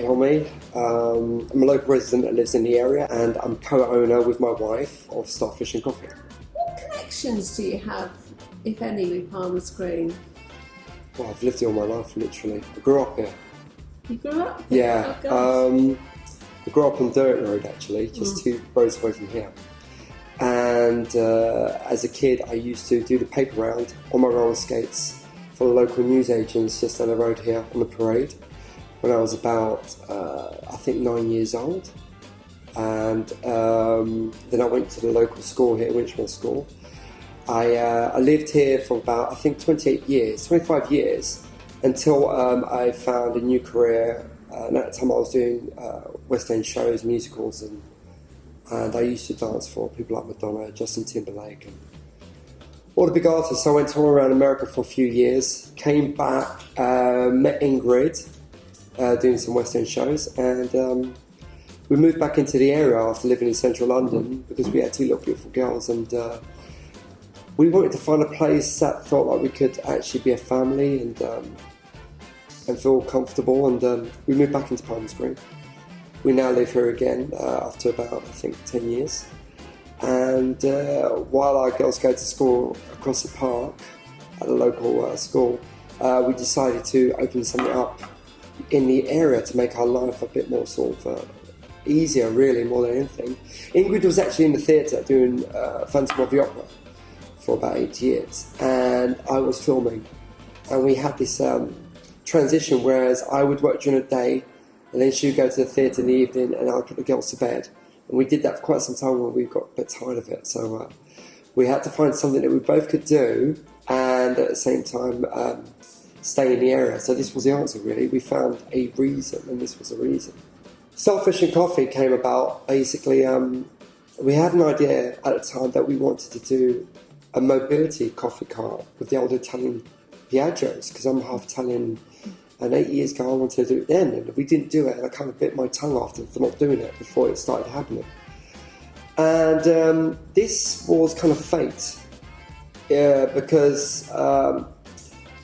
Hilmi. I'm a local resident that lives in the area, and I'm co-owner with my wife of Starfish and Coffee. What connections do you have, if any, with Palmer's Green? Well, I've lived here all my life, literally. I grew up here. You grew up here? Yeah. Oh, I grew up on Dirt Road, actually, just 2 roads away from here. And as a kid, I used to do the paper round on my roller skates for the local newsagents just down the road here on the parade when I was about, I think, 9 years old. And then I went to the local school here, Winchmore School. I lived here for about, I think, 25 years, until I found a new career. And at the time I was doing West End shows, musicals, and I used to dance for people like Madonna, Justin Timberlake, and all the big artists. So I went all around America for a few years, came back, met Ingrid, doing some West End shows, and we moved back into the area after living in central London because we had 2 little beautiful girls, and we wanted to find a place that felt like we could actually be a family and feel comfortable, and we moved back into Palmer's Green. We now live here again after about, I think, 10 years. And while our girls go to school across the park at a local school, we decided to open something up in the area to make our life a bit more sort of easier, really, more than anything. Ingrid was actually in the theatre doing Phantom of the Opera for about 8 years, and I was filming. And we had this transition, whereas I would work during the day, and then she'd go to the theatre in the evening, and I'd put the girls to bed. And we did that for quite some time when we got a bit tired of it. So we had to find something that we both could do, and at the same time stay in the area. So this was the answer, really. We found a reason, and this was a reason. Starfish and Coffee came about, basically, we had an idea at the time that we wanted to do a mobility coffee cart with the old Italian Piaggios, because I'm half Italian. And 8 years ago, I wanted to do it then, and we didn't do it, and I kind of bit my tongue after for not doing it before it started happening. And this was kind of fate, because I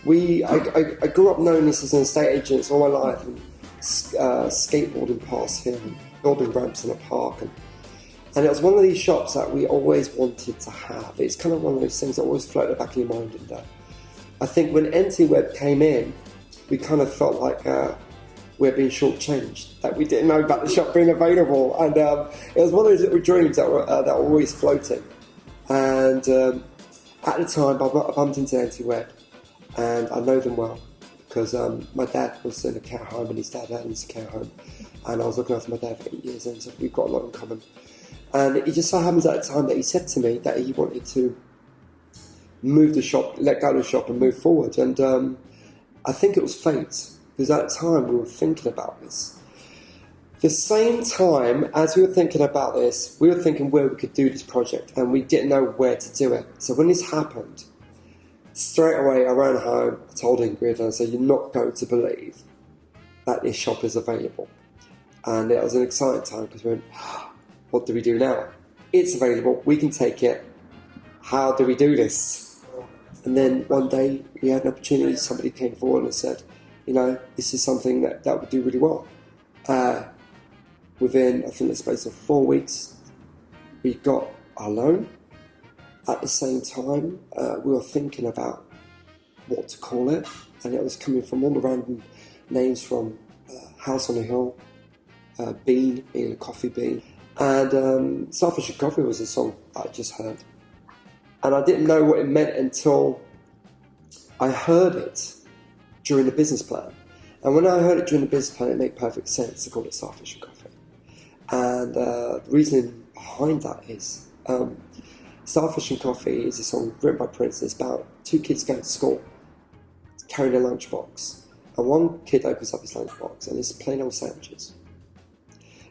grew up knowing this as an estate agent all my life, and skateboarding past here, and building ramps in a park, and it was one of these shops that we always wanted to have. It's kind of one of those things that always floated back in your mind, and I think when NT-Web came in, we kind of felt like we're being shortchanged, that we didn't know about the shop being available, and it was one of those little dreams that were always floating. And at the time, I bumped into NT-Web, and I know them well because my dad was in a care home, and his dad owned a care home, and I was looking after my dad for 8 years, and so we've got a lot in common. And it just so happens at the time that he said to me that he wanted to move the shop, let go of the shop, and move forward. And I think it was fate, because at the time we were thinking about this. The same time as we were thinking about this, we were thinking where we could do this project, and we didn't know where to do it. So when this happened, straight away I ran home, I told Ingrid, and I said, "You're not going to believe that this shop is available." And it was an exciting time, because we went, what do we do now? It's available, we can take it. How do we do this? And then one day we had an opportunity, somebody came forward and said, this is something that would do really well. Within, I think, the space of 4 weeks, we got our loan. At the same time, we were thinking about what to call it, and it was coming from all the random names from House on the Hill, Bean, being a coffee bean, and Starfish and Coffee was a song I just heard. And I didn't know what it meant until I heard it during the business plan. And when I heard it during the business plan, it made perfect sense to call it Starfish and Coffee. And the reasoning behind that is Starfish and Coffee is a song written by Prince. It's about 2 kids going to school, carrying a lunchbox. And one kid opens up his lunchbox, and it's plain old sandwiches.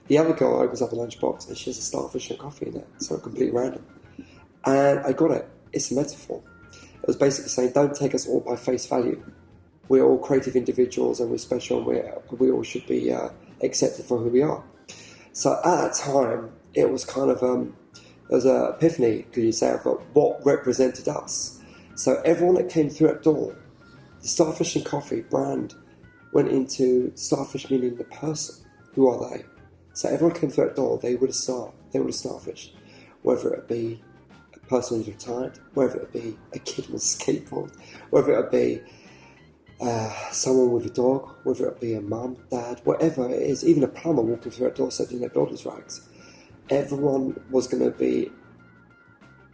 The other girl opens up a lunchbox, and she has a Starfish and Coffee in it. So completely random. And I got it. It's a metaphor. It was basically saying, don't take us all by face value. We're all creative individuals, and we're special, and we all should be accepted for who we are. So at that time, it was kind of, there was an epiphany, could you say, of what represented us. So everyone that came through that door, the Starfish and Coffee brand went into Starfish meaning the person. Who are they? So everyone came through that door, they were the Starfish. Whether it be a person who's retired, whether it be a kid on a skateboard, whether it be someone with a dog, whether it be a mum, dad, whatever it is, even a plumber walking through that door sitting in their builder's rags. Everyone was going to be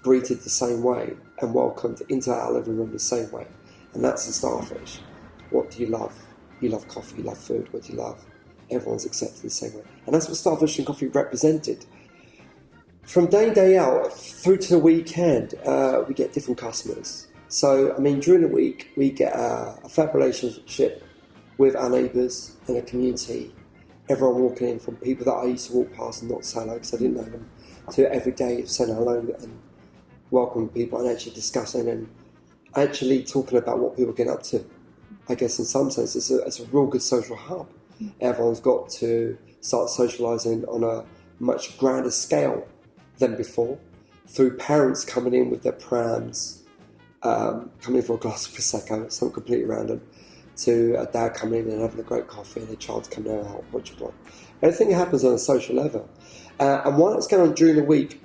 greeted the same way and welcomed into our living room the same way. And that's the Starfish. What do you love? You love coffee, you love food, what do you love? Everyone's accepted the same way. And that's what Starfish and Coffee represented. From day in, day out, through to the weekend, we get different customers. So, I mean, during the week, we get a fab relationship with our neighbours in the community. Everyone walking in, from people that I used to walk past and not say hello because I didn't know them, to every day saying hello and welcoming people and actually discussing and actually talking about what people get up to. I guess in some sense, it's a real good social hub. Everyone's got to start socialising on a much grander scale than before, through parents coming in with their prams, coming in for a glass of Prosecco, something completely random, to a dad coming in and having a great coffee and a child's coming out, what you want. Everything happens on a social level. And while it's going on during the week,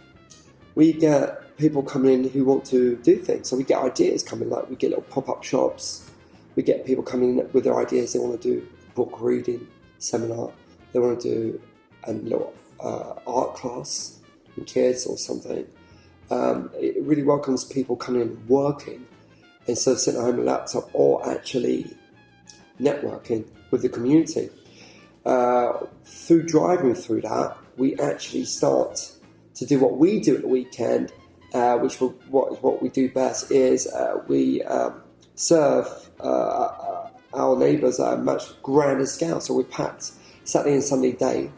we get people coming in who want to do things. So we get ideas coming, like we get little pop-up shops, we get people coming in with their ideas. They want to do a book reading seminar, they want to do a little art class with kids or something. It really welcomes people coming in working instead of sitting at home on a laptop, or actually networking with the community. Through driving through that, we actually start to do what we do at the weekend, what we do best is we serve our neighbours at a much grander scale. So we're packed Saturday and Sunday day,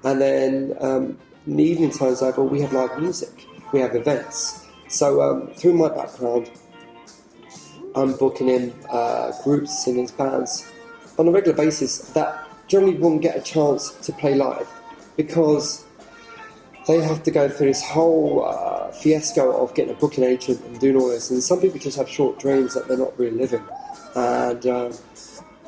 and then in the evening times over, we have live music, we have events. So through my background, I'm booking in groups, singers, bands on a regular basis that generally won't get a chance to play live because they have to go through this whole fiasco of getting a booking agent and doing all this. And some people just have short dreams that they're not really living. And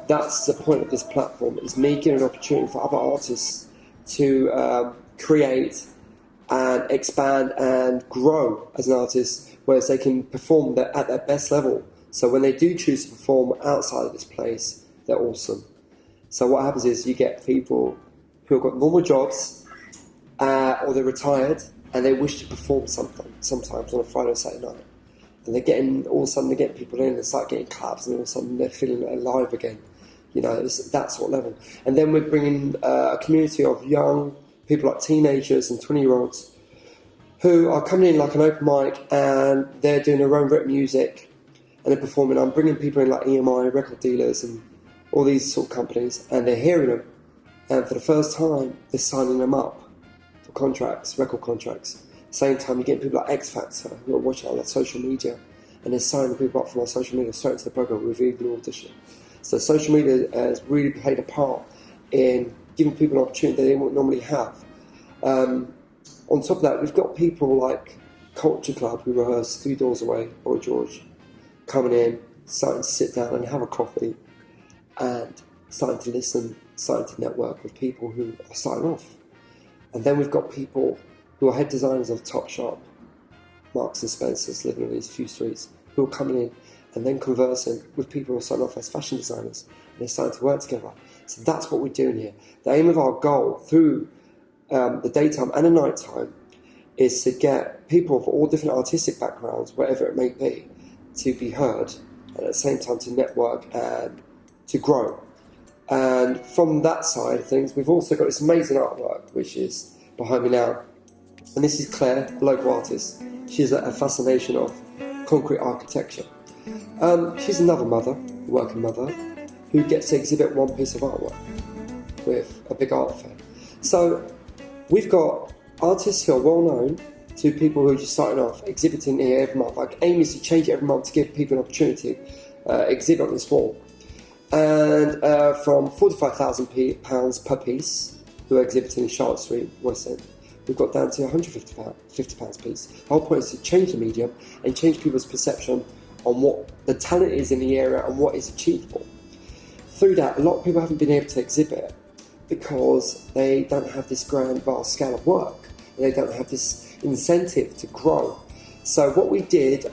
that's the point of this platform, is making an opportunity for other artists to create and expand and grow as an artist, whereas they can perform at their best level. So when they do choose to perform outside of this place, they're awesome. So what happens is you get people who have got normal jobs, or they're retired, and they wish to perform something sometimes on a Friday or Saturday night. And all of a sudden they're getting people in and start getting claps, and all of a sudden they're feeling alive again. You know, it's that sort of level. And then we're bringing a community of young people, like teenagers and 20-year-olds, who are coming in like an open mic, and they're doing their own rap music, and they're performing. I'm bringing people in like EMI, record dealers, and all these sort of companies, and they're hearing them. And for the first time, they're signing them up for contracts, record contracts. Same time, you're getting people like X Factor who are watching on social media, and they're signing people up from our social media straight into the program with the audition. So social media has really played a part in giving people an opportunity they wouldn't normally have. On top of that, we've got people like Culture Club, who rehearse 3 doors away, Boy George, coming in, starting to sit down and have a coffee, and starting to listen, starting to network with people who are starting off. And then we've got people who are head designers of Topshop, Marks and Spencer's, living on these few streets, who are coming in and then conversing with people who are starting off as fashion designers, and they're starting to work together. So that's what we're doing here. The aim of our goal through the daytime and the nighttime is to get people of all different artistic backgrounds, whatever it may be heard, and at the same time to network and to grow. And from that side of things, we've also got this amazing artwork, which is behind me now. And this is Claire, a local artist. She's a fascination of concrete architecture. She's another mother, working mother, who gets to exhibit one piece of artwork with a big art fair. So we've got artists who are well known to people who are just starting off, exhibiting here every month. Our aim is to change it every month to give people an opportunity to exhibit on this wall. And from £45,000 per piece, who are exhibiting in Charlotte Street, West End, we've got down to £150 a piece. The whole point is to change the medium and change people's perception on what the talent is in the area and what is achievable. through that, a lot of people haven't been able to exhibit because they don't have this grand, vast scale of work. They don't have this incentive to grow. So what we did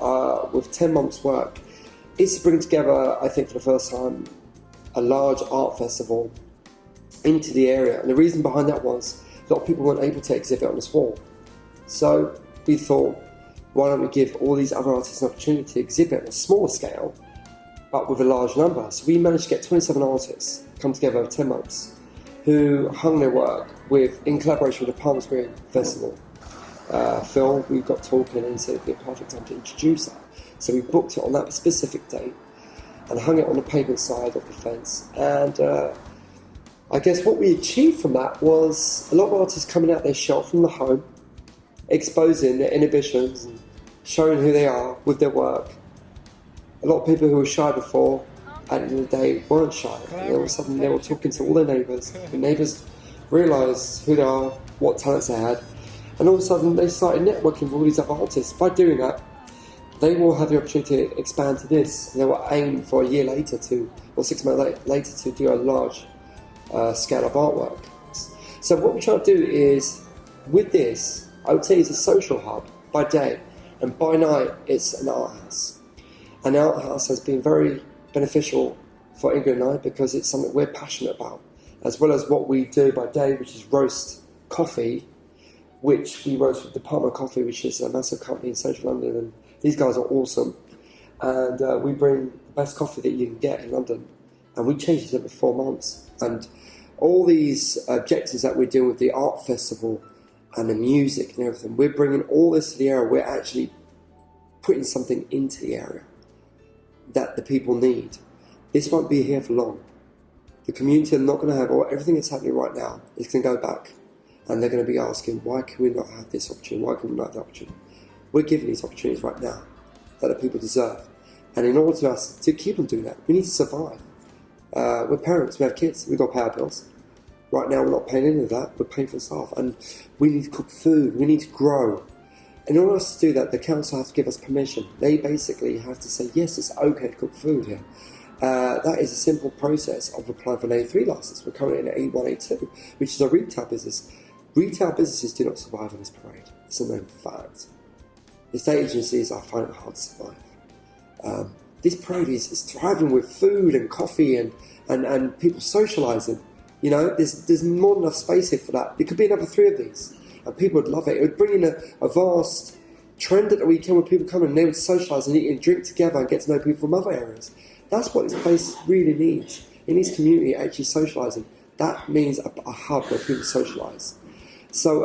with 10 months' work is to bring together, I think for the first time, a large art festival into the area. And the reason behind that was a lot of people weren't able to exhibit on this wall. So we thought, why don't we give all these other artists an opportunity to exhibit on a smaller scale, but with a large number. So we managed to get 27 artists come together over 10 months who hung their work in collaboration with the Palm Screen Festival. Phil, we got talking and said it'd be a perfect time to introduce that. So we booked it on that specific date and hung it on the pavement side of the fence. And I guess what we achieved from that was a lot of artists coming out their shell from the home, exposing their inhibitions and showing who they are with their work. A lot of people who were shy before, at the end of the day, weren't shy. And all of a sudden they were talking to all their neighbours. The neighbours realised who they are, what talents they had, and all of a sudden they started networking with all these other artists. By doing that, they will have the opportunity to expand to this. They will aim for a year later or 6 months later to do a large scale of artwork. So what we try to do is, with this, I would say it's a social hub by day, and by night it's an art house. An art house has been very beneficial for Ingrid and I because it's something we're passionate about, as well as what we do by day, which is roast coffee, which we roast with Department Coffee, which is a massive company in central London, and these guys are awesome. And we bring the best coffee that you can get in London, and we change it every 4 months. And all these objectives that we're doing with the art festival and the music and everything, we're bringing all this to the area. We're actually putting something into the area that the people need. This won't be here for long. The community are not going to have everything that's happening right now. It's going to go back, and they're going to be asking, why can we not have this opportunity? Why can we not have that opportunity? We're giving these opportunities right now that the people deserve. And in order for us to keep on doing that, we need to survive. We're parents, we have kids, we've got to pay our bills. Right now we're not paying any of that, we're paying for staff. And we need to cook food, we need to grow. And in order to do that, the council has to give us permission. They basically have to say, yes, it's okay to cook food here. That is a simple process of applying for an A3 license. We're currently in an A1, A2, which is a retail business. Retail businesses do not survive on this parade. It's a known fact. Estate agencies, I find it hard to survive. This parade is thriving with food and coffee and people socialising. You know, there's more than enough space here for that. There could be another 3 of these, and people would love it. It would bring in a vast trend at the weekend where people come and they would socialise and eat and drink together and get to know people from other areas. That's what this place really needs. It needs community actually socialising. That means a hub where people socialise. So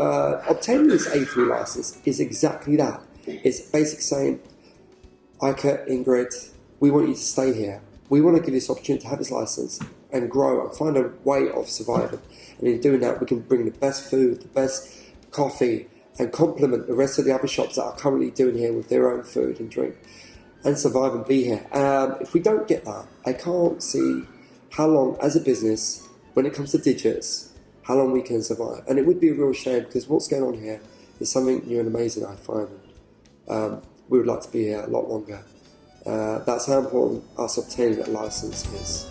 obtaining this A3 licence is exactly that. It's basically saying, Aykut, Ingrid, we want you to stay here. We want to give you this opportunity to have this licence and grow and find a way of surviving. And in doing that, we can bring the best food, the best coffee, and complement the rest of the other shops that are currently doing here with their own food and drink, and survive and be here. If we don't get that, I can't see how long, as a business, when it comes to digits, how long we can survive. And it would be a real shame, because what's going on here is something new and amazing, I find. We would like to be here a lot longer. That's how important us obtaining that licence is.